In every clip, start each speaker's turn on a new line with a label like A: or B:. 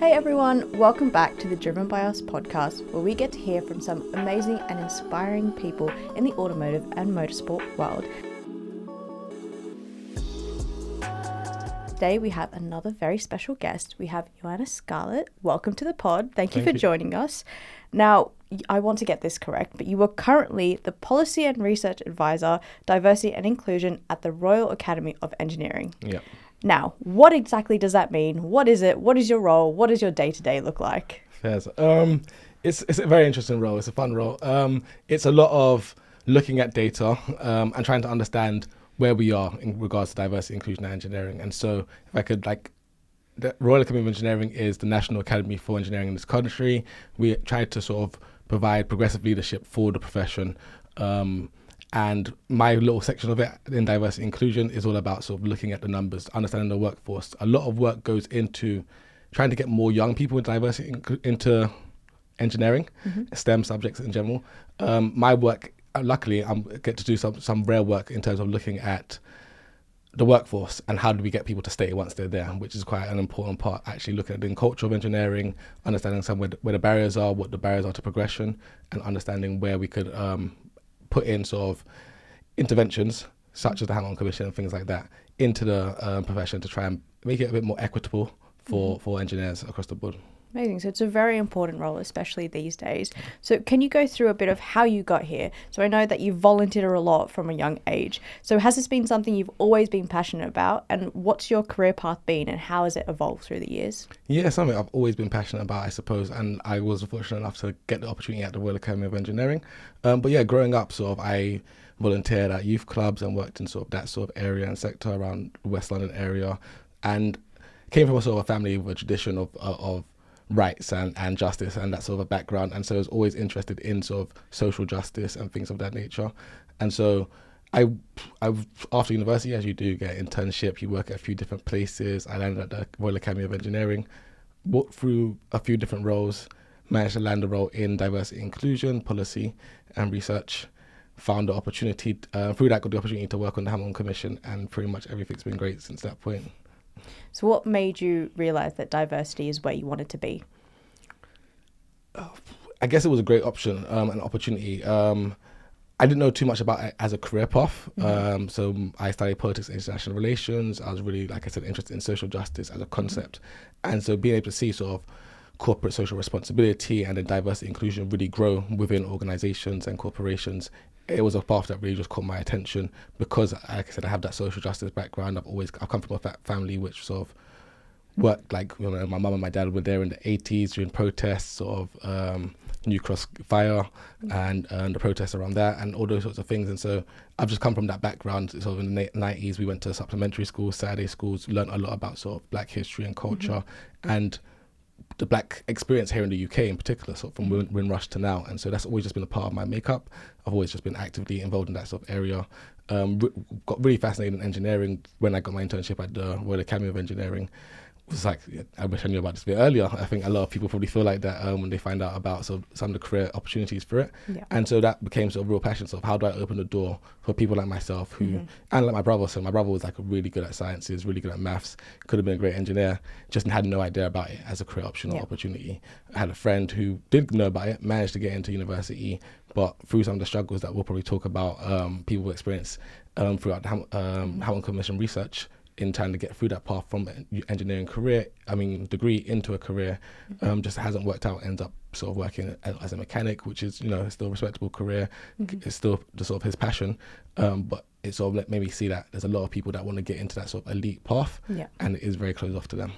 A: Hey everyone, welcome back to the Driven by Us podcast, where we get to hear from some amazing and inspiring people in the automotive and motorsport world. Today we have another very special guest. We have Yohanes Scarlett. Welcome to the pod. Thank you for joining us. Now, I want to get this correct, but you are currently the Policy and Research Advisor, Diversity and Inclusion at the Royal Academy of Engineering.
B: Yeah.
A: Now, what exactly does that mean? What is it? What is your role? What does your day-to-day look like?
B: Yes. It's a very interesting role. It's a fun role. It's a lot of looking at data and trying to understand where we are in regards to diversity, inclusion, and engineering. And so, if I could, the Royal Academy of Engineering is the National Academy for Engineering in this country. We try to sort of provide progressive leadership for the profession. And my little section of it in diversity inclusion is all about sort of looking at the numbers, understanding the workforce. A lot of work goes into trying to get more young people with diversity into engineering, STEM subjects in general. My work, luckily, I get to do some rare work in terms of looking at the workforce and how do we get people to stay once they're there, which is quite an important part, actually looking at the culture of engineering, understanding where the barriers are, what the barriers are to progression, and understanding where we could put in sort of interventions such as the Hamilton Commission and things like that into the profession to try and make it a bit more equitable for engineers across the board.
A: Amazing. So it's a very important role, especially these days. So can you go through a bit of how you got here? So I know that you volunteered a lot from a young age. So has this been something you've always been passionate about? And what's your career path been and how has it evolved through the years?
B: Yeah, something I've always been passionate about, I suppose. And I was fortunate enough to get the opportunity at the Royal Academy of Engineering. But yeah, growing up, sort of, I volunteered at youth clubs and worked in sort of that sort of area and sector around the West London area. And came from a sort of a family with a tradition of rights and justice and that sort of a background, and so I was always interested in sort of social justice and things of that nature. And so I after university, as you do, get an internship, you work at a few different places. I landed at the Royal Academy of Engineering, walked through a few different roles, managed to land a role in diversity, inclusion, policy and research. Found the opportunity, through that got the opportunity to work on the Hamilton Commission, and pretty much everything's been great since that point.
A: So what made you realise that diversity is where you wanted to be?
B: I guess it was a great option, an opportunity. I didn't know too much about it as a career path. So I studied politics and international relations. I was really, like I said, interested in social justice as a concept. And so being able to see sort of corporate social responsibility and then diversity inclusion really grow within organizations and corporations, it was a path that really just caught my attention because, like I said, I have that social justice background. I've come from a family which sort of worked, my mum and my dad were there in the 80s during protests, sort of New Cross fire and the protests around that and all those sorts of things. And so I've just come from that background. Sort of in the 90s, we went to supplementary schools, Saturday schools, learned a lot about sort of Black history and culture and the Black experience here in the UK in particular, sort of from Windrush to now. And so that's always just been a part of my makeup. I've always just been actively involved in that sort of area. Got really fascinated in engineering when I got my internship at the Royal Academy of Engineering. It was like, I wish I knew about this a bit earlier. I think a lot of people probably feel like that when they find out about sort of some of the career opportunities for it. Yeah. And so that became sort of real passion. So how do I open the door for people like myself who, and like my brother. So my brother was like really good at sciences, really good at maths, could have been a great engineer, just had no idea about it as a career option or opportunity. I had a friend who did know about it, managed to get into university, but through some of the struggles that we'll probably talk about, people experience throughout the Hamilton Commission research, in trying to get through that path from engineering degree into a career, just hasn't worked out, ends up sort of working as a mechanic, which is, still a respectable career. It's still the sort of his passion, but it sort of made me see that there's a lot of people that want to get into that sort of elite path, and it is very closed off to them.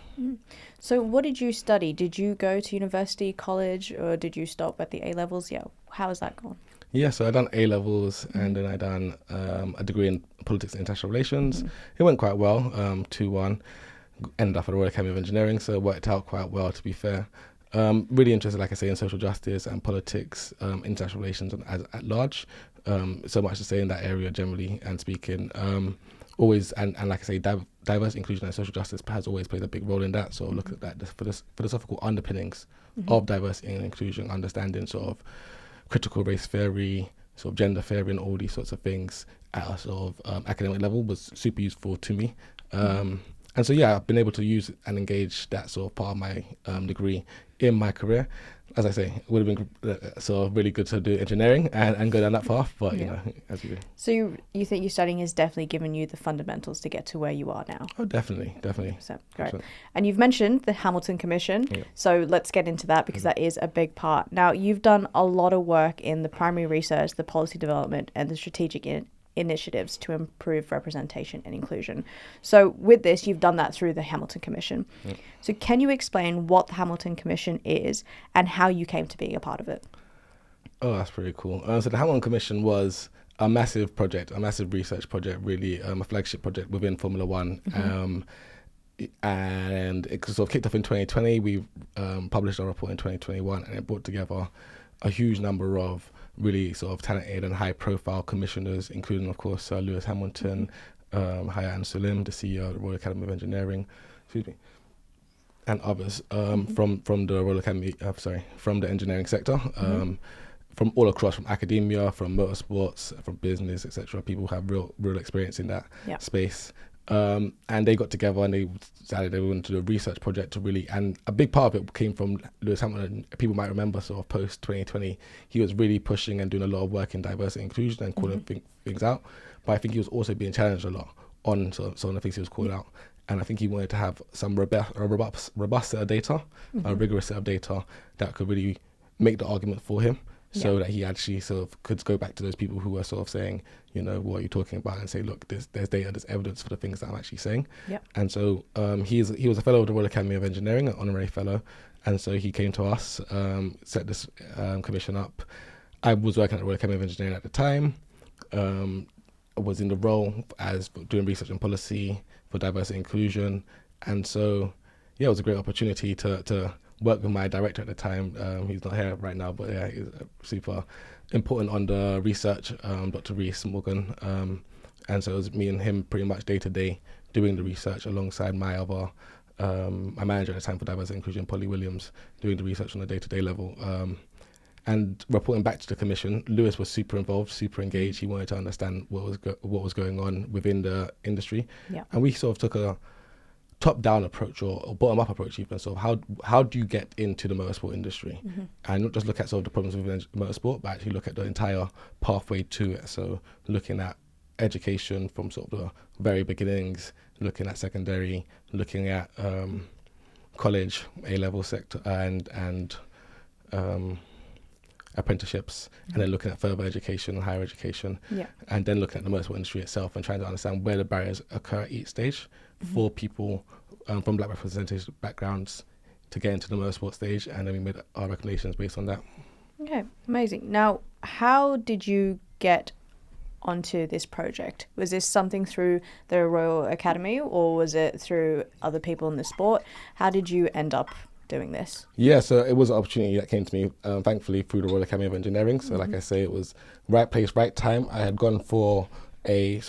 A: So what did you study? Did you go to university, college, or did you stop at the A-levels? Yeah, how has that gone?
B: Yeah, so I done A-levels and then I done a degree in politics and international relations. It went quite well, 2-1. Ended up at the Royal Academy of Engineering, so it worked out quite well, to be fair. Really interested, like I say, in social justice and politics, international relations at large. So much to say in that area generally and speaking. Always, and like I say, diversity, inclusion and social justice has always played a big role in that. So look at that, the philosophical underpinnings of diversity and inclusion, understanding sort of critical race theory, sort of gender theory and all these sorts of things at a sort of academic level was super useful to me. And so, yeah, I've been able to use and engage that sort of part of my degree in my career. As I say, it would have been sort of really good to do engineering and go down that path, but, you know, as you do.
A: So you think your studying has definitely given you the fundamentals to get to where you are now?
B: Oh, definitely.
A: So, great. And you've mentioned the Hamilton Commission, so let's get into that because that is a big part. Now, you've done a lot of work in the primary research, the policy development, and the strategic initiatives to improve representation and inclusion. So with this, you've done that through the Hamilton Commission. So can you explain what the Hamilton Commission is and how you came to being a part of it?
B: Oh, that's pretty cool. So the Hamilton Commission was a massive project, a massive research project, really a flagship project within Formula One. And it sort of kicked off in 2020. We published our report in 2021, and it brought together a huge number of really sort of talented and high-profile commissioners, including, of course, Lewis Hamilton, Hayat Salim, the CEO of the Royal Academy of Engineering, and others from the Royal Academy, from the engineering sector, from all across, from academia, from motorsports, from business, etc. People who have real experience in that space. And they got together and they decided they were going to do a research project to really, and a big part of it came from Lewis Hamilton. People might remember sort of post 2020, he was really pushing and doing a lot of work in diversity and inclusion and calling things out. But I think he was also being challenged a lot on some of the things he was calling out. And I think he wanted to have some robust set of data, a rigorous set of data that could really make the argument for him. So that he actually sort of could go back to those people who were sort of saying, you know, what are you talking about, and say, look, there's data, there's evidence for the things that I'm actually saying. And so he was a fellow of the Royal Academy of Engineering, an honorary fellow, and so he came to us, set this commission up. I was working at the Royal Academy of Engineering at the time. I was in the role as doing research and policy for diversity and inclusion, and so it was a great opportunity to work with my director at the time. He's not here right now, but yeah, he's super important on the research, Dr. Reese Morgan. And so it was me and him pretty much day to day doing the research alongside my other, my manager at the time for diversity and inclusion, Polly Williams, doing the research on a day to day level. And reporting back to the commission. Lewis was super involved, super engaged. He wanted to understand what was going on within the industry. And we sort of took a top-down approach or bottom-up approach even. So how do you get into the motorsport industry? And not just look at sort of the problems within motorsport, but actually look at the entire pathway to it. So looking at education from sort of the very beginnings, looking at secondary, looking at college, A-level sector, and apprenticeships, and then looking at further education and higher education, and then looking at the motorsport industry itself and trying to understand where the barriers occur at each stage for people from Black representation backgrounds to get into the motorsport stage, and then we made our recommendations based on that. Okay,
A: amazing. Now, how did you get onto this project? Was this something through the Royal Academy, or was it through other people in the sport? How did you end up doing this?
B: Yeah, so it was an opportunity that came to me, thankfully, through the Royal Academy of Engineering. So like I say, it was right place, right time. I had gone for a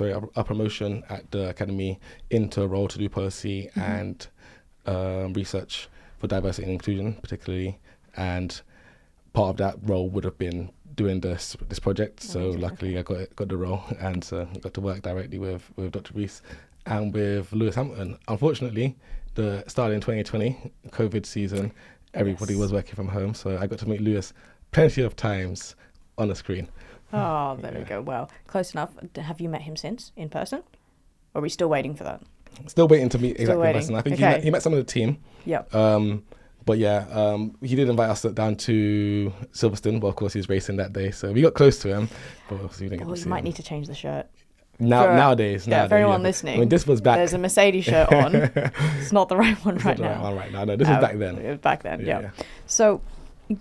B: promotion at the academy into a role to do policy and research for diversity and inclusion, particularly. And part of that role would have been doing this project. So luckily, I got the role, and so got to work directly with Dr. Reese and with Lewis Hamilton. Unfortunately, the start in 2020, COVID season, everybody was working from home, so I got to meet Lewis plenty of times on the screen.
A: Oh, there we go. Well, close enough. Have you met him since in person? Or are we still waiting for that?
B: Still waiting to meet in person. I think he met some of the team. But yeah, he did invite us down to Silverstone. Well, of course, he was racing that day, so we got close to him. But obviously we didn't get to see
A: might
B: him.
A: Need to change the shirt.
B: Nowadays,
A: for anyone listening,
B: I mean, this was back.
A: There's a Mercedes shirt on. It's not the right one right now.
B: Right one right now. No, this was back then.
A: It was back then, yeah. So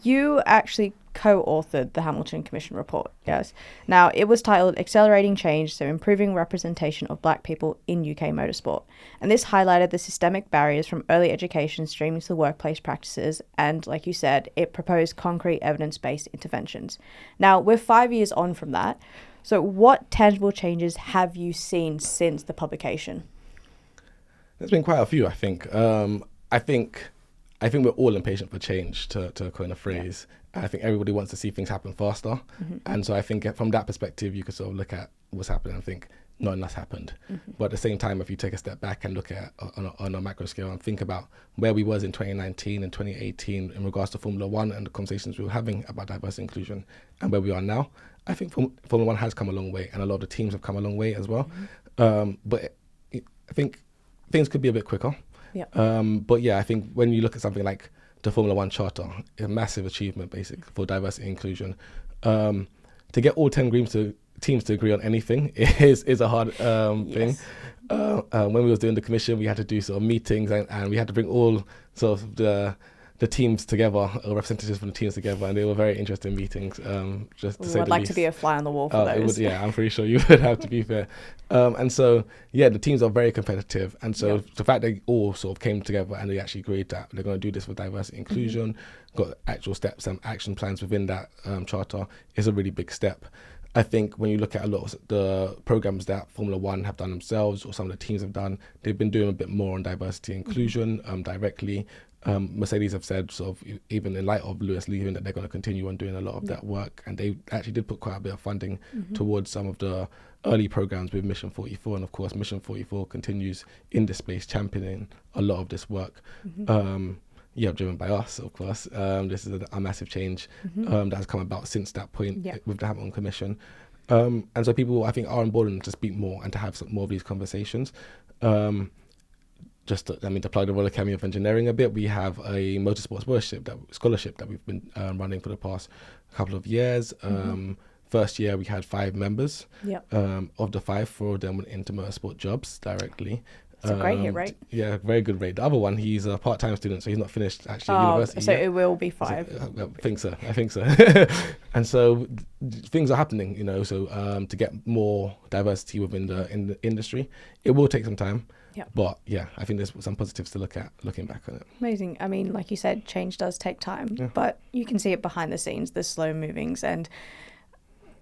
A: you actually co-authored the Hamilton Commission report, yes. Now, it was titled Accelerating Change, so Improving Representation of Black People in UK Motorsport. And this highlighted the systemic barriers from early education streaming to the workplace practices. And like you said, it proposed concrete evidence-based interventions. Now, we're 5 years on from that. So what tangible changes have you seen since the publication?
B: There's been quite a few, I think. I think we're all impatient for change, to coin a phrase. I think everybody wants to see things happen faster. And so I think from that perspective, you could sort of look at what's happening and think not enough happened. But at the same time, if you take a step back and look at on a macro scale and think about where we was in 2019 and 2018 in regards to Formula One and the conversations we were having about diversity and inclusion and where we are now, I think Formula One has come a long way, and a lot of the teams have come a long way as well. But I think things could be a bit quicker. But yeah, I think when you look at something like the Formula One Charter, a massive achievement, basically, for diversity and inclusion. To get all 10 teams to agree on anything is a hard thing. When we was doing the commission, we had to do sort of meetings and we had to bring all sort of the teams together, or representatives from the teams together, and they were very interesting meetings. Just to say
A: I'd
B: the
A: like
B: least.
A: to be a fly on the wall for those.
B: I'm pretty sure you would have, to be fair. And so, yeah, the teams are very competitive, and so the fact they all sort of came together and they actually agreed that they're going to do this for diversity and inclusion, got actual steps and action plans within that charter, is a really big step. I think when you look at a lot of the programs that Formula One have done themselves, or some of the teams have done, they've been doing a bit more on diversity and inclusion directly. Mercedes have said, sort of, even in light of Lewis leaving, that they're going to continue on doing a lot of that work, and they actually did put quite a bit of funding towards some of the early programs with Mission 44, and of course Mission 44 continues in this space championing a lot of this work. Driven by us, of course. This is a massive change that has come about since that point with the Hamilton Commission. And so people, I think, are on board to speak more and to have some more of these conversations. To plug the Royal Academy of Engineering a bit, we have a motorsport scholarship that we've been running for the past couple of years. First year, we had 5 members. Of the 5, 4 of them went into motorsport jobs directly.
A: It's a great hit rate.
B: Yeah, very good rate. The other one, he's a part-time student, so he's not finished actually university
A: so
B: yet.
A: it will be 5.
B: I think so. And so things are happening, so to get more diversity within the industry, it will take some time. But yeah, I think there's some positives to look at looking back on it.
A: Amazing. I mean, like you said, change does take time, but you can see it behind the scenes, the slow movings, and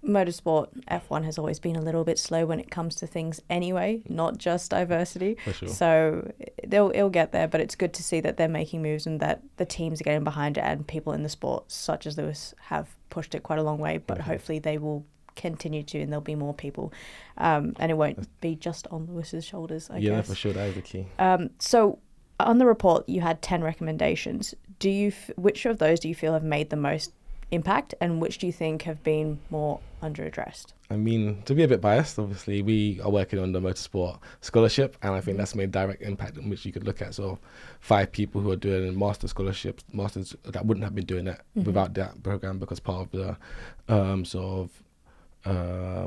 A: motorsport F1 has always been a little bit slow when it comes to things anyway, not just diversity.
B: For sure.
A: So it'll get there, but it's good to see that they're making moves and that the teams are getting behind it, and people in the sport such as Lewis have pushed it quite a long way, but hopefully they will continue to, and there'll be more people, and it won't be just on Lewis's shoulders, I guess.
B: Yeah, for sure, that is the key.
A: So on the report you had 10 recommendations. Which of those do you feel have made the most impact, and which do you think have been more underaddressed?
B: I mean, to be a bit biased, obviously, we are working on the motorsport scholarship, and I think that's made direct impact, in which you could look at sort of 5 people who are doing masters that wouldn't have been doing it without that program, because part of the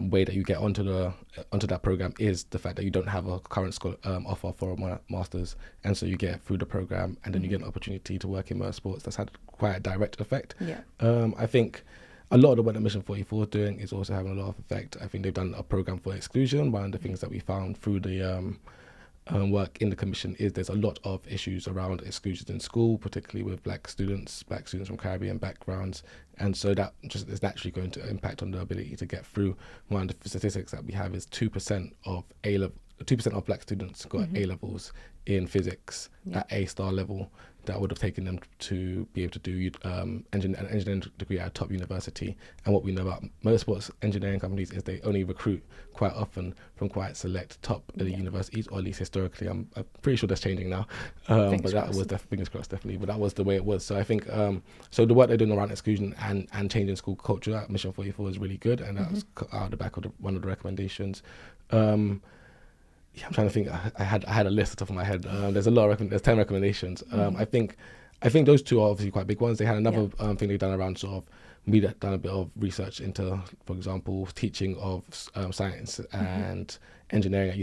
B: way that you get onto that program is the fact that you don't have a current offer for a master's, and so you get it through the program, and then you get an opportunity to work in motorsports. That's had quite a direct effect. I think a lot of the work that Mission 44 is doing is also having a lot of effect. I think they've done a program for exclusion. One of the things that we found through the work in the commission is there's a lot of issues around exclusions in school, particularly with black students from Caribbean backgrounds, and so that just is naturally going to impact on the ability to get through. One of the statistics that we have is 2% of black students got A levels in physics at A-star level. That would have taken them to be able to do an engineering degree at a top university. And what we know about motorsports engineering companies is they only recruit quite often from quite select top universities, or at least historically. I'm pretty sure that's changing now. But that was fingers crossed, definitely. But that was the way it was. So I think so the work they're doing around exclusion and changing school culture at Mission 44 is really good, and that was out of the back of one of the recommendations. I'm trying to think. I had a list off the top of my head. There's a lot of there's 10 recommendations. I think those 2 are obviously quite big ones. They had another thing they've done around sort of, we done a bit of research into, for example, teaching of science and engineering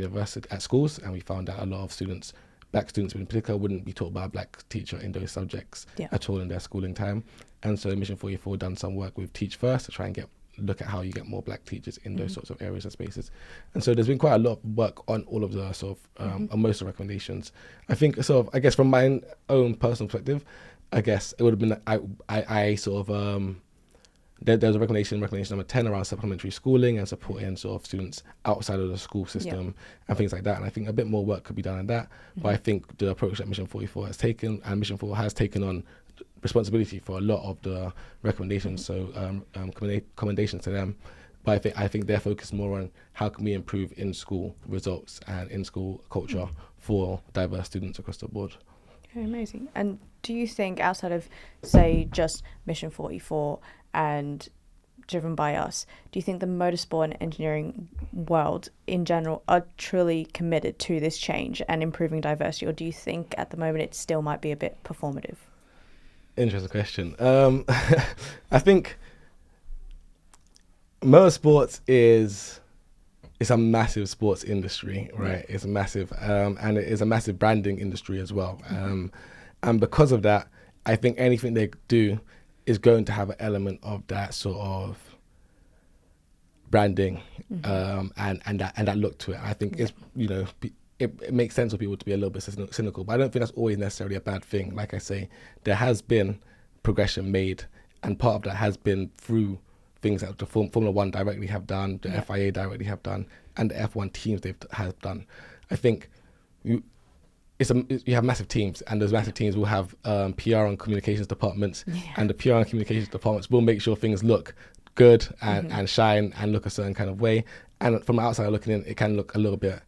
B: at schools, and we found that a lot of students, black students in particular, wouldn't be taught by a black teacher in those subjects at all in their schooling time. And so Mission 44 done some work with Teach First to try and look at how you get more black teachers in those sorts of areas and spaces. And so there's been quite a lot of work on all of the sort of on most of the recommendations. I think sort of, I guess from my own personal perspective, I guess it would have been I sort of there's a recommendation number 10 around supplementary schooling and supporting sort of students outside of the school system and things like that. And I think a bit more work could be done on that. But I think the approach that Mission 44 has taken, and Mission 4 has taken on responsibility for a lot of the recommendations. So commendations to them. But I think they're focused more on how can we improve in-school results and in-school culture for diverse students across the board.
A: Okay, amazing. And do you think outside of, say, just Mission 44 and Driven by Us, do you think the motorsport and engineering world in general are truly committed to this change and improving diversity, or do you think at the moment it still might be a bit performative?
B: Interesting question. I think motorsports it's a massive sports industry, right? It's a massive, and it is a massive branding industry as well. And because of that, I think anything they do is going to have an element of that sort of branding, and that look to it. I think it's, it makes sense for people to be a little bit cynical, but I don't think that's always necessarily a bad thing. Like I say, there has been progression made, and part of that has been through things that the Formula One directly have done, the FIA directly have done, and the F1 teams have done. I think you have massive teams, and those massive teams will have PR and communications departments, and the PR and communications departments will make sure things look good and shine and look a certain kind of way. And from the outside looking in, it can look a little bit,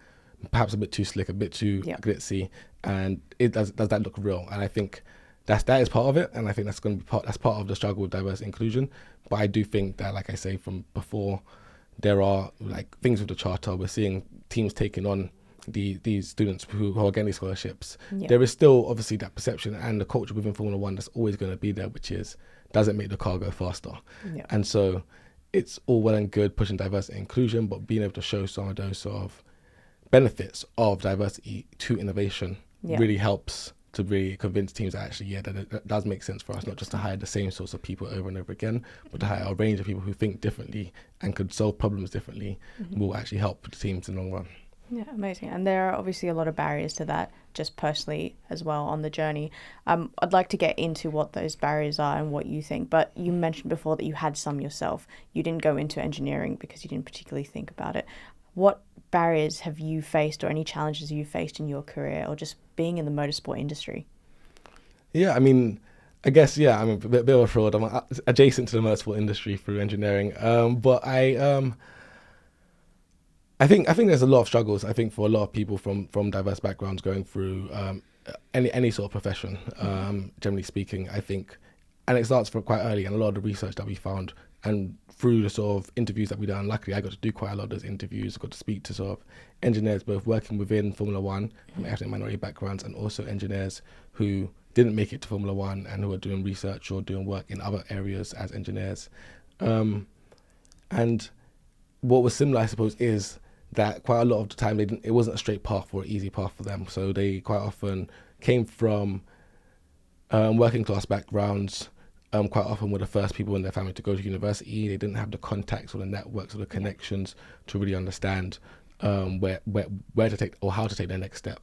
B: perhaps a bit too slick, a bit too glitzy, and it does that look real? And I think that is part of it, and I think that's going to be that's part of the struggle with diverse inclusion. But I do think that, like I say from before, there are like things with the charter. We're seeing teams taking on these students who are getting these scholarships. There is still obviously that perception and the culture within Formula One that's always going to be there, which is, does it make the car go faster? And so it's all well and good pushing diversity and inclusion, but being able to show some of those sort of benefits of diversity to innovation really helps to really convince teams that actually, that it does make sense for us, not just to hire the same sorts of people over and over again, but to hire a range of people who think differently and could solve problems differently, will actually help the teams in the long run.
A: Yeah, amazing. And there are obviously a lot of barriers to that, just personally as well on the journey. I'd like to get into what those barriers are and what you think, but you mentioned before that you had some yourself. You didn't go into engineering because you didn't particularly think about it. What barriers have you faced, or any challenges you faced in your career, or just being in the motorsport industry?
B: Yeah, I mean, I guess, I'm a bit of a fraud. I'm adjacent to the motorsport industry through engineering, but I think there's a lot of struggles. I think for a lot of people from diverse backgrounds going through any sort of profession, generally speaking, I think, and it starts from quite early. And a lot of the research that we found, and through the sort of interviews that we done, luckily I got to do quite a lot of those interviews. I got to speak to sort of engineers both working within Formula One from ethnic minority backgrounds, and also engineers who didn't make it to Formula One and who are doing research or doing work in other areas as engineers. And what was similar, I suppose, is that quite a lot of the time it wasn't a straight path or an easy path for them. So they quite often came from working class backgrounds, quite often were the first people in their family to go to university. They didn't have the contacts or the networks or the connections to really understand where to take or how to take their next step.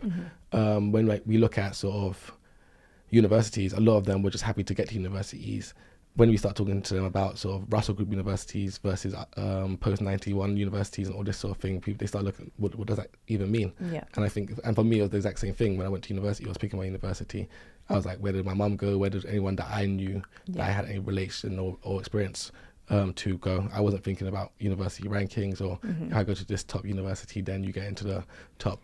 B: When we look at sort of universities, a lot of them were just happy to get to universities. When we start talking to them about sort of Russell Group universities versus post-91 universities and all this sort of thing, they start looking, what does that even mean? And I think, and for me, it was the exact same thing. When I went to university, I was picking my university. I was like, where did my mum go? Where did anyone that I knew that I had any relation or experience to go? I wasn't thinking about university rankings or if I go to this top university, then you get into the top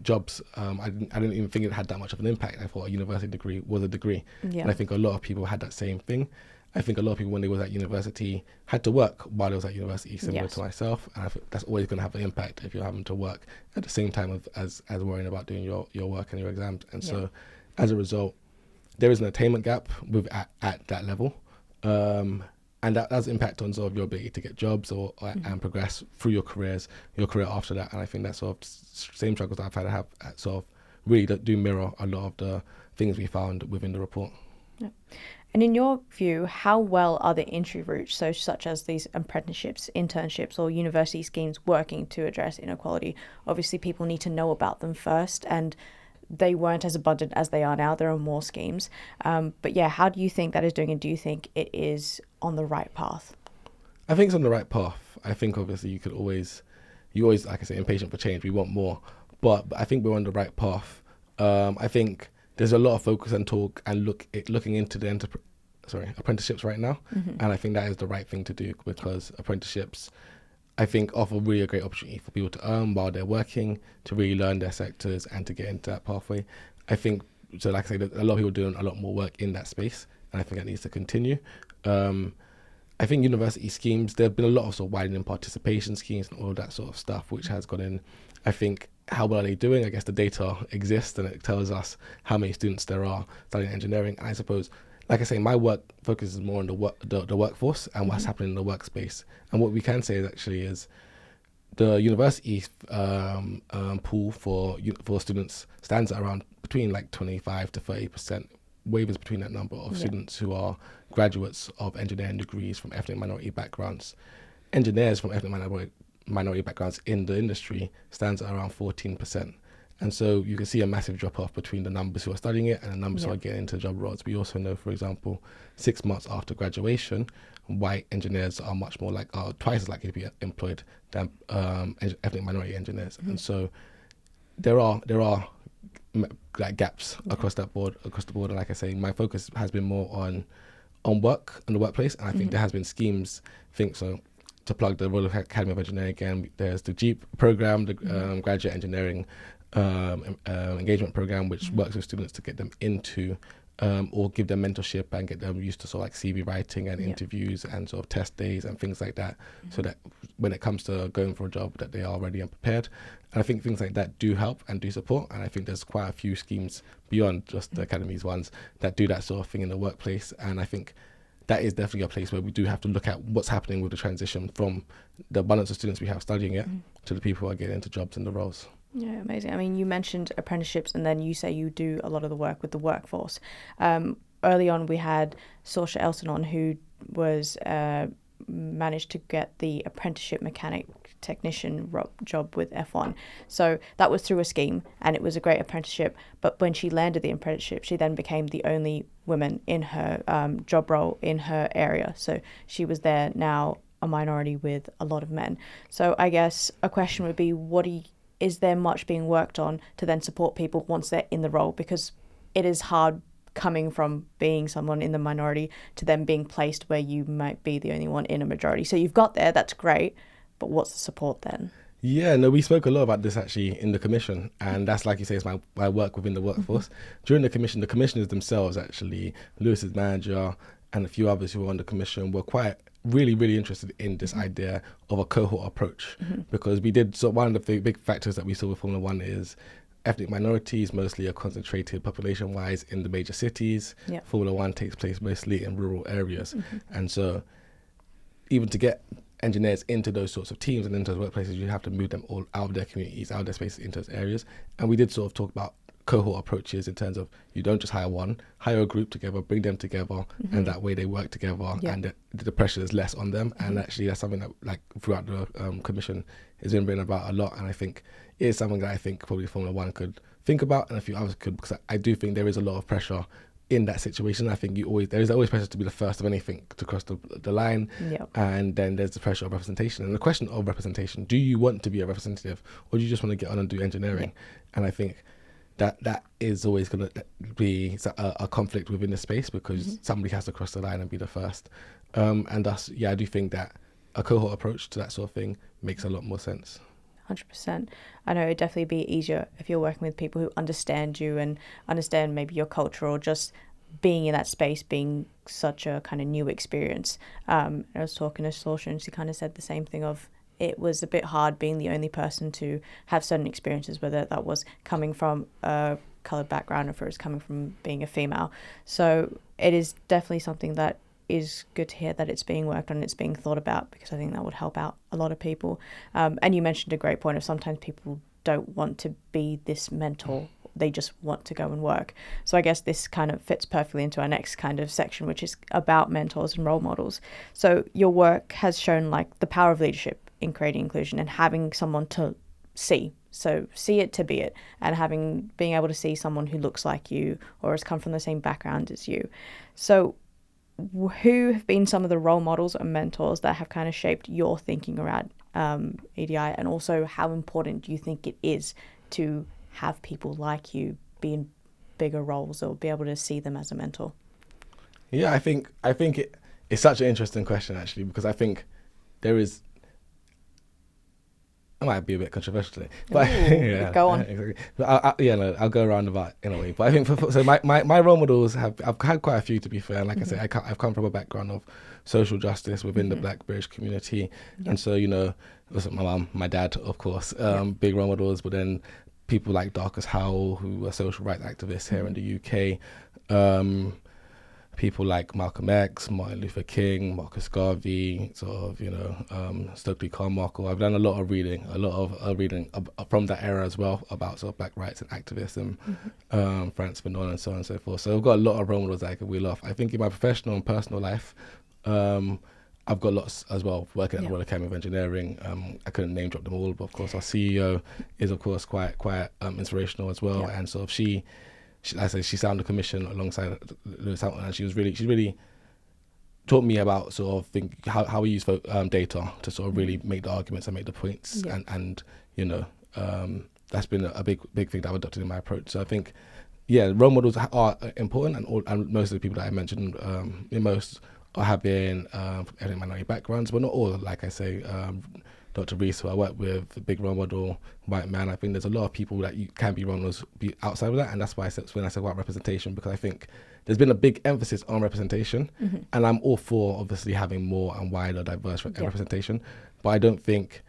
B: jobs. I didn't even think it had that much of an impact. I thought a university degree was a degree. And I think a lot of people had that same thing. I think a lot of people, when they was at university, had to work while they was at university, similar to myself. And I think that's always going to have an impact if you're having to work at the same time as worrying about doing your work and your exams. And so, as a result, there is an attainment gap at that level. And that has impact on sort of your ability to get jobs and progress through your career after that. And I think that's sort of same struggles that I've had to have at sort of really do mirror a lot of the things we found within the report.
A: And in your view, how well are the entry routes, so such as these apprenticeships, internships, or university schemes, working to address inequality? Obviously, people need to know about them first, and they weren't as abundant as they are now. There are more schemes. But how do you think that is doing, and do you think it is on the right path?
B: I think it's on the right path. I think obviously you always, like I say, impatient for change. We want more, but I think we're on the right path. I think there's a lot of focus and talk and looking into the apprenticeships right now, and I think that is the right thing to do, because apprenticeships, I think, offer really a great opportunity for people to earn while they're working, to really learn their sectors and to get into that pathway. I think, so like I said, a lot of people doing a lot more work in that space, and I think that needs to continue. I think university schemes, there have been a lot of sort of widening participation schemes and all that sort of stuff, which has gone in. I think, how well are they doing? I guess the data exists and it tells us how many students there are studying engineering. And I suppose, like I say, my work focuses more on the workforce and what's happening in the workspace. And what we can say is the university pool for students stands at around between like 25 to 30%, wavers between that number of students who are graduates of engineering degrees from ethnic minority backgrounds. Engineers from ethnic minority backgrounds in the industry stands at around 14%. And so you can see a massive drop off between the numbers who are studying it and the numbers who are getting into job roles. We also know, for example, 6 months after graduation, white engineers are twice as likely to be employed than ethnic minority engineers. And so there are like gaps across the board. And like I say, my focus has been more on work and the workplace. And I think there has been schemes, to plug the Royal Academy of Engineering again, there's the JEEP program, the graduate engineering engagement program, which works with students to get them into or give them mentorship and get them used to sort of like CV writing and interviews and sort of test days and things like that, so that when it comes to going for a job that they are ready and prepared. And I think things like that do help and do support, and I think there's quite a few schemes beyond just the academies ones that do that sort of thing in the workplace. And I think that is definitely a place where we do have to look at what's happening with the transition from the abundance of students we have studying it to the people who are getting into jobs and the roles.
A: Yeah, amazing. I mean, you mentioned apprenticeships, and then you say you do a lot of the work with the workforce. Early on, we had Saoirse Elson on, who was managed to get the apprenticeship mechanic technician job with F1. So that was through a scheme, and it was a great apprenticeship. But when she landed the apprenticeship, she then became the only woman in her job role in her area. So she was there now a minority with a lot of men. So I guess a question would be, is there much being worked on to then support people once they're in the role? Because it is hard coming from being someone in the minority to then being placed where you might be the only one in a majority. So you've got there, that's great, but what's the support then?
B: Yeah, no, we spoke a lot about this actually in the commission, and that's, like you say, is my work within the workforce. During the commissioners themselves, actually, Lewis's manager and a few others who were on the commission were quite really interested in this idea of a cohort approach, because we did, so one of the big factors that we saw with Formula One is ethnic minorities mostly are concentrated population-wise in the major cities. Formula One takes place mostly in rural areas. And so even to get engineers into those sorts of teams and into those workplaces, you have to move them all out of their communities, out of their spaces, into those areas. And we did sort of talk about cohort approaches in terms of, you don't just hire one, hire a group together, bring them together, and that way they work together, and the pressure is less on them. And actually that's something that, like, throughout the commission has been written about a lot, and I think it is something that I think probably Formula One could think about, and a few others could, because I do think there is a lot of pressure in that situation. I think there is always pressure to be the first of anything to cross the line, and then there's the pressure of representation. And the question of representation, do you want to be a representative, or do you just want to get on and do engineering? And I think that is always going to be a conflict within the space, because somebody has to cross the line and be the first. And thus, I do think that a cohort approach to that sort of thing makes a lot more sense.
A: 100%. I know it'd definitely be easier if you're working with people who understand you and understand maybe your culture, or just being in that space being such a kind of new experience. I was talking to Saoirse, and she kind of said the same thing of, it was a bit hard being the only person to have certain experiences, whether that was coming from a coloured background or if it was coming from being a female. So it is definitely something that is good to hear that it's being worked on, it's being thought about, because I think that would help out a lot of people. And you mentioned a great point of, sometimes people don't want to be this mentor, they just want to go and work. So I guess this kind of fits perfectly into our next kind of section, which is about mentors and role models. So your work has shown like the power of leadership in creating inclusion and having someone to see. So see it to be it, and being able to see someone who looks like you or has come from the same background as you. So who have been some of the role models and mentors that have kind of shaped your thinking around EDI, and also how important do you think it is to have people like you be in bigger roles or be able to see them as a mentor?
B: Yeah, I think it's such an interesting question actually, because I think there is. I might be a bit controversial today, but
A: Ooh, go on.
B: exactly. But I'll go around about in a way. But I think so. My role models I've had quite a few, to be fair. And like I say, I've come from a background of social justice within the Black British community, and so also my mum, my dad, of course, big role models. But then people like Darcus Howell, who are social rights activists here in the UK. People like Malcolm X, Martin Luther King, Marcus Garvey, Stokely Carmichael. I've done a lot of reading from that era as well about sort of black rights and activism, Frantz Fanon and so on and so forth. So I've got a lot of role models that I can wheel off. I think in my professional and personal life, I've got lots as well, working at the Royal Academy of Engineering. I couldn't name drop them all, but of course our CEO is of course quite inspirational as well, and sort of she signed a commission alongside Lewis Hamilton, and she's really taught me about sort of how we use data to sort of really make the arguments and make the points, and that's been a big thing that I've adopted in my approach. So I think role models are important, and most of the people that I mentioned, most have been from ethnic minority backgrounds, but not all. Like I say, Dr. Reese, who I work with, a big role model, white man. I think there's a lot of people that you can be role models be outside of that, and that's why when I said about representation, because I think there's been a big emphasis on representation, and I'm all for obviously having more and wider, diverse representation, but I don't think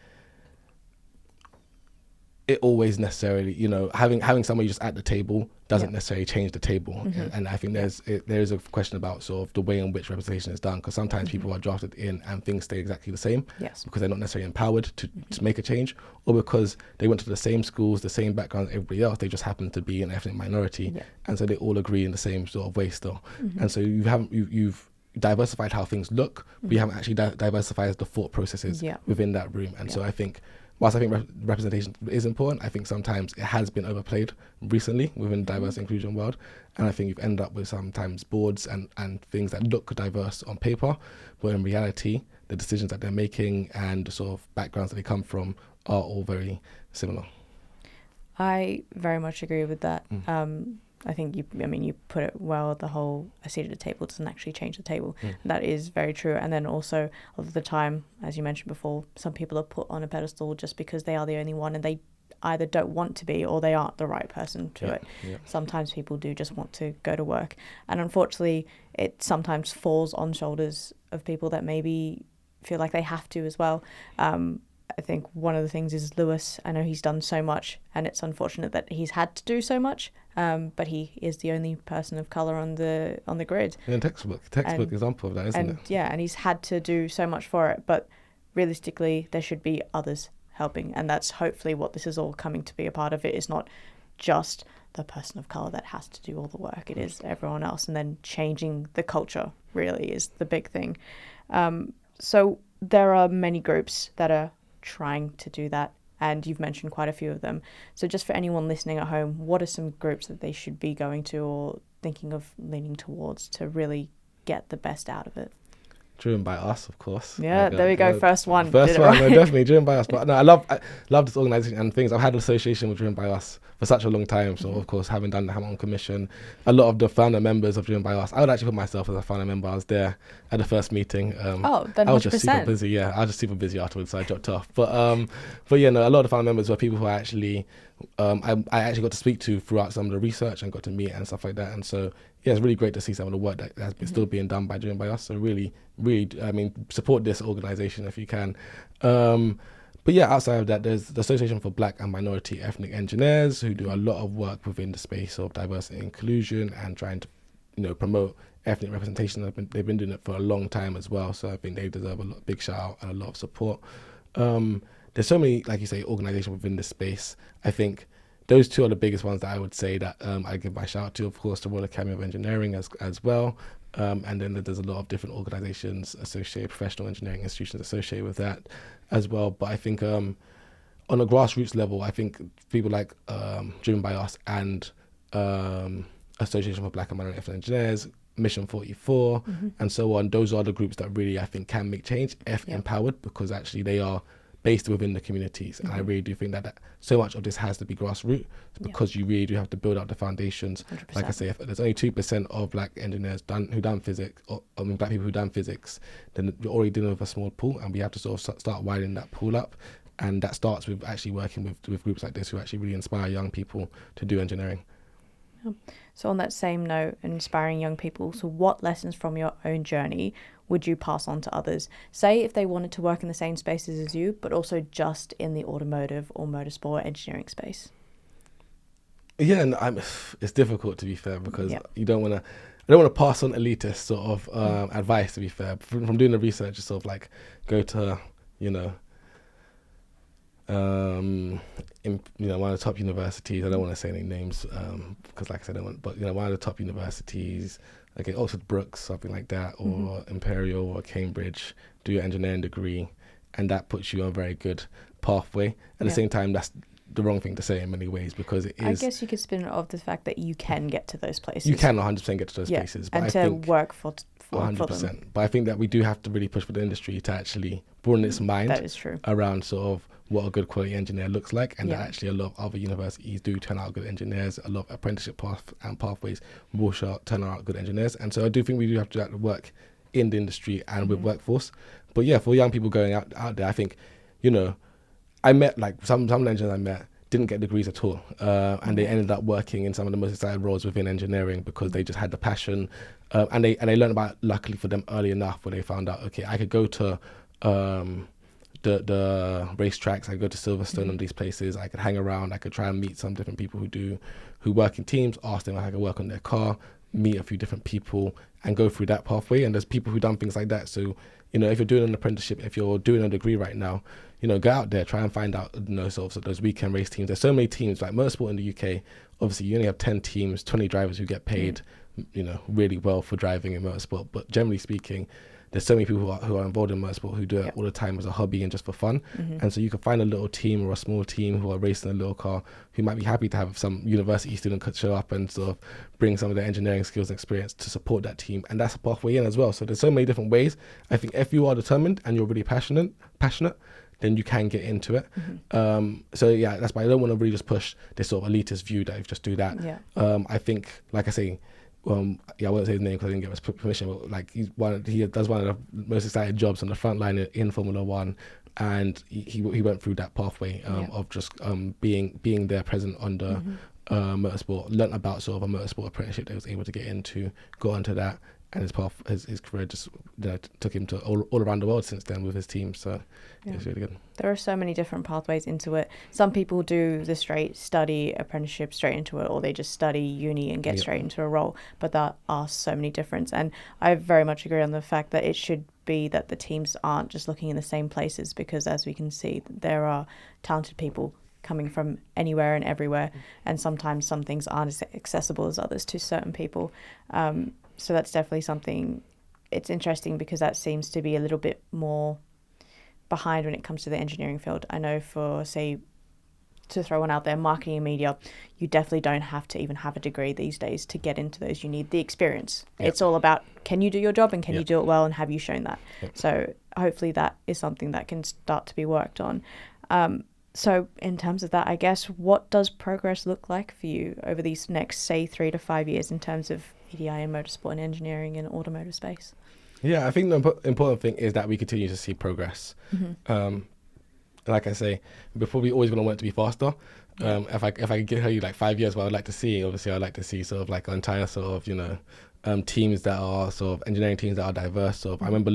B: it always necessarily, having somebody just at the table doesn't necessarily change the table. And I think there is a question about sort of the way in which representation is done, because sometimes people are drafted in and things stay exactly the same because they're not necessarily empowered to make a change, or because they went to the same schools, the same background as everybody else, they just happen to be an ethnic minority, and so they all agree in the same sort of way still. And so you've diversified how things look, but you haven't actually diversified the thought processes within that room. And so I think, whilst I think representation is important, I think sometimes it has been overplayed recently within the diverse inclusion world. And I think you've ended up with sometimes boards and things that look diverse on paper, but in reality, the decisions that they're making and the sort of backgrounds that they come from are all very similar.
A: I very much agree with that. I think you put it well, the whole a seat at the table doesn't actually change the table. That is very true. And then also, a lot of the time, as you mentioned before, some people are put on a pedestal just because they are the only one, and they either don't want to be or they aren't the right person to it. Sometimes people do just want to go to work, and unfortunately it sometimes falls on shoulders of people that maybe feel like they have to as well. I think one of the things is Lewis. I know he's done so much, and it's unfortunate that he's had to do so much, but he is the only person of colour on the grid.
B: Yeah, textbook example of that, isn't it?
A: Yeah, and he's had to do so much for it, but realistically there should be others helping, and that's hopefully what this is all coming to be a part of. It is not just the person of colour that has to do all the work, it is everyone else, and then changing the culture really is the big thing. So there are many groups that are trying to do that, and you've mentioned quite a few of them. So just for anyone listening at home, what are some groups that they should be going to or thinking of leaning towards to really get the best out of it?
B: Driven by us, of course.
A: Yeah, there we go. First one.
B: No, definitely driven by us. But no, I love this organisation and things. I've had an association with Driven by Us for such a long time. So of course, having done the Hamilton Commission, a lot of the founder members of Driven by Us, I would actually put myself as a founder member. I was there at the first meeting.
A: Then
B: I was just super busy. Yeah, I was just super busy afterwards, so I dropped off. But a lot of the founder members were people who I actually got to speak to throughout some of the research and got to meet and stuff like that. And so yeah, it's really great to see some of the work that has been still being done by Driven by Us. So really, support this organisation if you can. But yeah, outside of that, there's the Association for Black and Minority Ethnic Engineers, who do a lot of work within the space of diversity and inclusion and trying to, promote ethnic representation. They've been doing it for a long time as well. So I think they deserve a big shout out and a lot of support. There's so many, like you say, organisations within this space. I think those two are the biggest ones that I would say that I give my shout out to. Of course, the Royal Academy of Engineering as well. And then there's a lot of different organisations associated, professional engineering institutions associated with that as well. But I think on a grassroots level, I think people like Driven by Us and Association for Black and Minority Ethnic Engineers, Mission 44, and so on, those are the groups that really I think can make change if empowered, because actually they are based within the communities. And I really do think that so much of this has to be grassroots, because you really do have to build out the foundations.
A: 100%.
B: Like I say, if there's only 2% of black engineers who done physics, or black people who done physics, then you're already dealing with a small pool, and we have to sort of start widening that pool up. And that starts with actually working with groups like this who actually really inspire young people to do engineering.
A: So on that same note, inspiring young people, so what lessons from your own journey would you pass on to others? Say if they wanted to work in the same spaces as you, but also just in the automotive or motorsport engineering space.
B: Yeah, and it's difficult, to be fair, because I don't want to pass on elitist sort of advice, to be fair. From doing the research, it's sort of like go to, one of the top universities. I don't want to say any names because, like I said, I don't want. But one of the top universities, like Oxford Brookes, something like that, or Imperial or Cambridge. Do your engineering degree, and that puts you on a very good pathway. At the same time, that's the wrong thing to say in many ways, because it is.
A: I guess you could spin it off the fact that you can get to those places.
B: You can 100% get to those places, but
A: and
B: I
A: to
B: think
A: work for
B: 100%.
A: them.
B: But I think that we do have to really push for the industry to actually broaden its mind.
A: That is true.
B: Around sort of what a good quality engineer looks like, and that actually a lot of other universities do turn out good engineers. A lot of apprenticeship pathways will turn out good engineers, and so I do think we do have to do that work in the industry and with workforce. But yeah, for young people going out there, I think, I met like some engineers I met didn't get degrees at all, and they ended up working in some of the most exciting roles within engineering because they just had the passion, and they learned about it, luckily for them, early enough, where they found out, okay, I could go to the racetracks, I could go to Silverstone and these places, I could hang around, I could try and meet some different people who work in teams, ask them if I could work on their car, meet a few different people and go through that pathway. And there's people who've done things like that. So, if you're doing an apprenticeship, if you're doing a degree right now, go out there, try and find out, sort of those weekend race teams. There's so many teams, like motorsport in the UK, obviously you only have 10 teams, 20 drivers who get paid, really well for driving in motorsport. But generally speaking, there's so many people who are involved in motorsport who do it all the time as a hobby and just for fun. And so you can find a little team or a small team who are racing a little car who might be happy to have some university student could show up and sort of bring some of their engineering skills and experience to support that team. And that's a pathway in as well. So there's so many different ways. I think if you are determined and you're really passionate, then you can get into it. So yeah, that's why I don't want to really just push this sort of elitist view that if just do that. I think, like I say, I won't say his name because I didn't get his permission, but like he does one of the most exciting jobs on the front line in Formula One, and he went through that pathway of just being there present on the motorsport, learnt about sort of a motorsport apprenticeship that he was able to get into, go onto that, and his career just took him to all around the world since then with his team. So it's really good.
A: There are so many different pathways into it. Some people do the straight study apprenticeship straight into it, or they just study uni and get straight into a role. But there are so many differences, and I very much agree on the fact that it should be that the teams aren't just looking in the same places, because as we can see, there are talented people coming from anywhere and everywhere, and sometimes some things aren't as accessible as others to certain people. So that's definitely something. It's interesting because that seems to be a little bit more behind when it comes to the engineering field. I know for, say, to throw one out there, marketing and media, you definitely don't have to even have a degree these days to get into those. You need the experience. It's all about, can you do your job and can you do it well, and have you shown that? So hopefully that is something that can start to be worked on. So in terms of that, I guess, what does progress look like for you over these next, say, 3 to 5 years in terms of EDI and motorsport and engineering and automotive space? Yeah,
B: I think the important thing is that we continue to see progress. Like I say, we're probably always going to want it to be faster. If I could tell you like 5 years, what I'd like to see, obviously I'd like to see sort of like an entire sort of, teams that are sort of engineering teams that are diverse. So I remember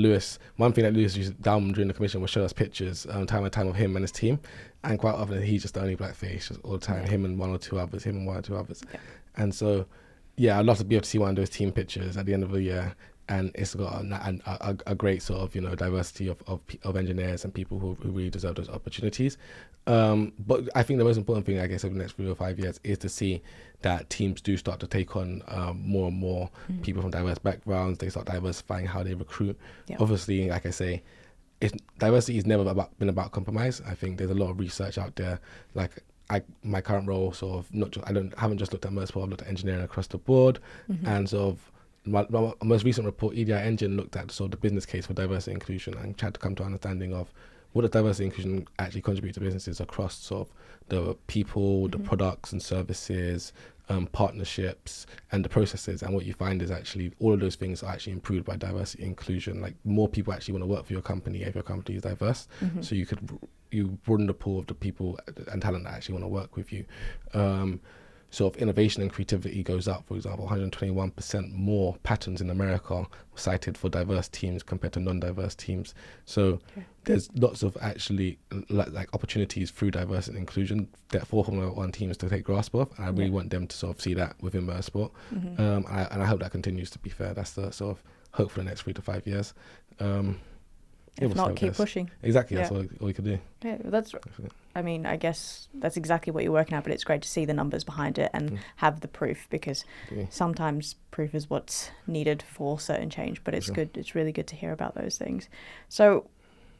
B: one thing that Lewis used to down during the commission was show us pictures time and time of him and his team, and quite often he's just the only black face just all the time, him and one or two others. And so I'd love to be able to see one of those team pictures at the end of the year, and it's got a great sort of diversity of engineers and people who really deserve those opportunities. But I think the most important thing, I guess, over the next 3 or 5 years is to see that teams do start to take on more and more people from diverse backgrounds. They start diversifying how they recruit. Obviously, like I say, diversity has never been about compromise. I think there's a lot of research out there. Like my current role, sort of haven't just looked at motorsport, I've looked at engineering across the board, and sort of my most recent report, EDI Engine, looked at sort of the business case for diversity and inclusion and tried to come to an understanding of what does diversity and inclusion actually contribute to businesses across sort of the people, the products and services, partnerships and the processes. And what you find is actually all of those things are actually improved by diversity and inclusion. Like more people actually want to work for your company if your company is diverse. So you broaden the pool of the people and talent that actually want to work with you. Sort of innovation and creativity goes up. For example, 121% more patents in America were cited for diverse teams compared to non-diverse teams. So there's lots of actually like opportunities through diversity and inclusion that for Formula One teams to take grasp of. And I really want them to sort of see that within motorsport. And I hope that continues, to be fair. That's the sort of hope for the next 3 to 5 years.
A: If not, keep pushing.
B: Exactly, that's all we could do.
A: Yeah, I mean, I guess that's exactly what you're working at, but it's great to see the numbers behind it and have the proof, because sometimes proof is what's needed for certain change, but it's good. It's really good to hear about those things. So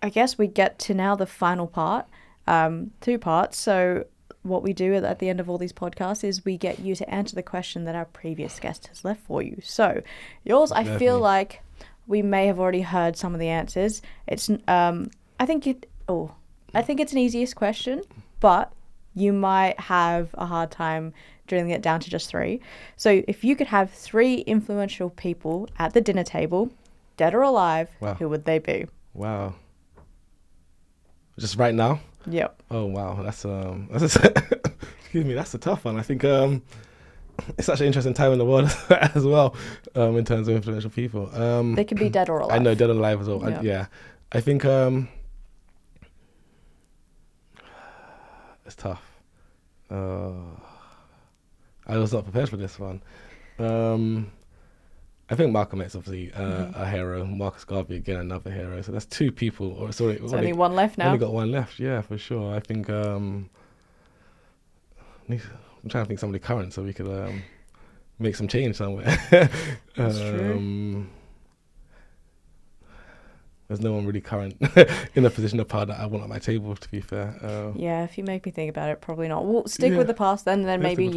A: I guess we get to now the final part, 2 parts. So what we do at the end of all these podcasts is we get you to answer the question that our previous guest has left for you. So yours, I feel like we may have already heard some of the answers. It's I think it's an easiest question, but you might have a hard time drilling it down to just 3. So if you could have 3 influential people at the dinner table, dead or alive, who would they be?
B: Wow. Just right now?
A: Yep.
B: Oh wow, that's excuse me, that's a tough one. I think it's such an interesting time in the world as well, in terms of influential people.
A: They can be dead or alive.
B: I know, dead or alive as well.
A: Yeah.
B: I think it's tough. I was not prepared for this one. I think Malcolm X, obviously a hero. Marcus Garvey, again, another hero. So that's 2 people. Or sorry,
A: there's only 1 left now.
B: Only got 1 left. Yeah, for sure. I think I'm trying to think somebody current so we could make some change somewhere.
A: That's true.
B: There's no one really current in a position of power that I want at my table, to be fair.
A: Yeah, if you make me think about it, probably not. We'll stick with the past then, and then maybe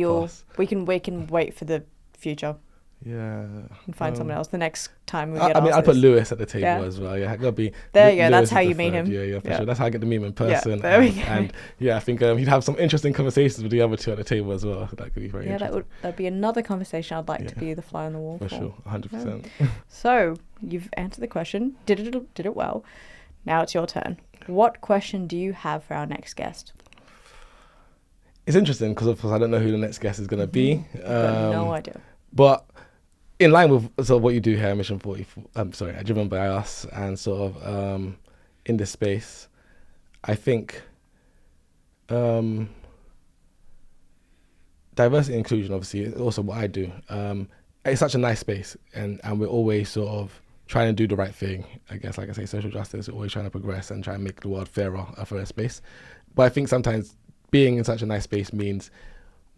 A: we can wait for the future.
B: Yeah.
A: And find someone else the next time we get
B: I mean, I'd put Lewis at the table as well. Yeah, gotta be.
A: There you go.
B: Lewis,
A: that's how you meet him.
B: Yeah, for sure. That's how I get to meet him in person.
A: Yeah, there we go.
B: And yeah, I think he'd have some interesting conversations with the other 2 at the table as well. That could be very interesting.
A: That'd be another conversation I'd like to be the fly on the wall for.
B: For sure, 100%.
A: So you've answered the question. Did it well. Now it's your turn. What question do you have for our next guest?
B: It's interesting because, of course, I don't know who the next guest is going to be.
A: I've got no idea.
B: But in line with sort of what you do here at Mission 44, Driven by Us, and sort of in this space, I think diversity and inclusion, obviously, is also what I do. It's such a nice space, and we're always sort of trying to do the right thing. I guess, like I say, social justice, we're always trying to progress and try and make the world fairer, a fairer space. But I think sometimes being in such a nice space means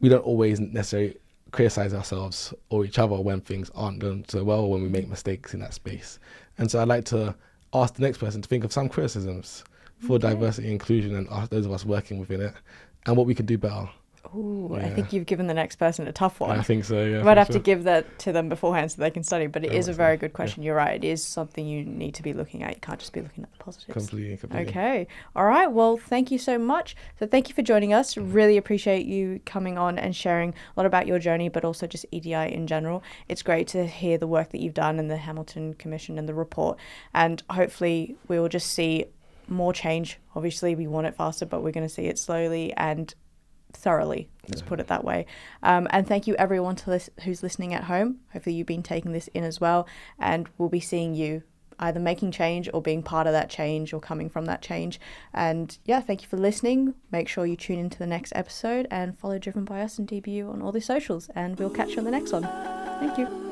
B: we don't always necessarily criticize ourselves or each other when things aren't done so well, or when we make mistakes in that space. And so I'd like to ask the next person to think of some criticisms for diversity and inclusion, and ask those of us working within it, and what we could do better.
A: Ooh, I think you've given the next person a tough one.
B: I think so, yeah.
A: You might have to give that to them beforehand so they can study, but it is a very good question. You're right. It is something you need to be looking at. You can't just be looking at the positives.
B: Completely.
A: Okay. All right. Well, thank you so much. So thank you for joining us. Really appreciate you coming on and sharing a lot about your journey, but also just EDI in general. It's great to hear the work that you've done in the Hamilton Commission and the report, and hopefully we will just see more change. Obviously, we want it faster, but we're going to see it slowly and thoroughly, let's put it that way. And thank you everyone who's listening at home. Hopefully you've been taking this in as well, and we'll be seeing you either making change or being part of that change or coming from that change. And yeah, thank you for listening. Make sure you tune into the next episode and follow Driven by Us and DBU on all the socials, and we'll catch you on the next one. Thank you.